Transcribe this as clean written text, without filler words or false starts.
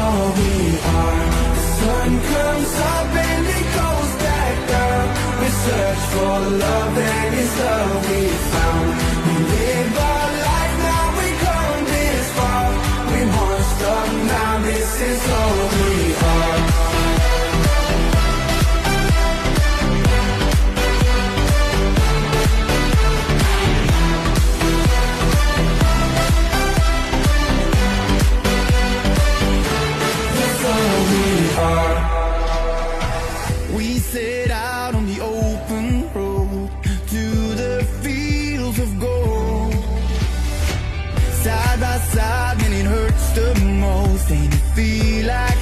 all we are. The sun comes up and it goes back down. We search for love and it's love we found. We live our life now, we come this far. We won't stop now, this is all we are. We set out on the open road to the fields of gold. Side by side when it hurts the most, and you feel like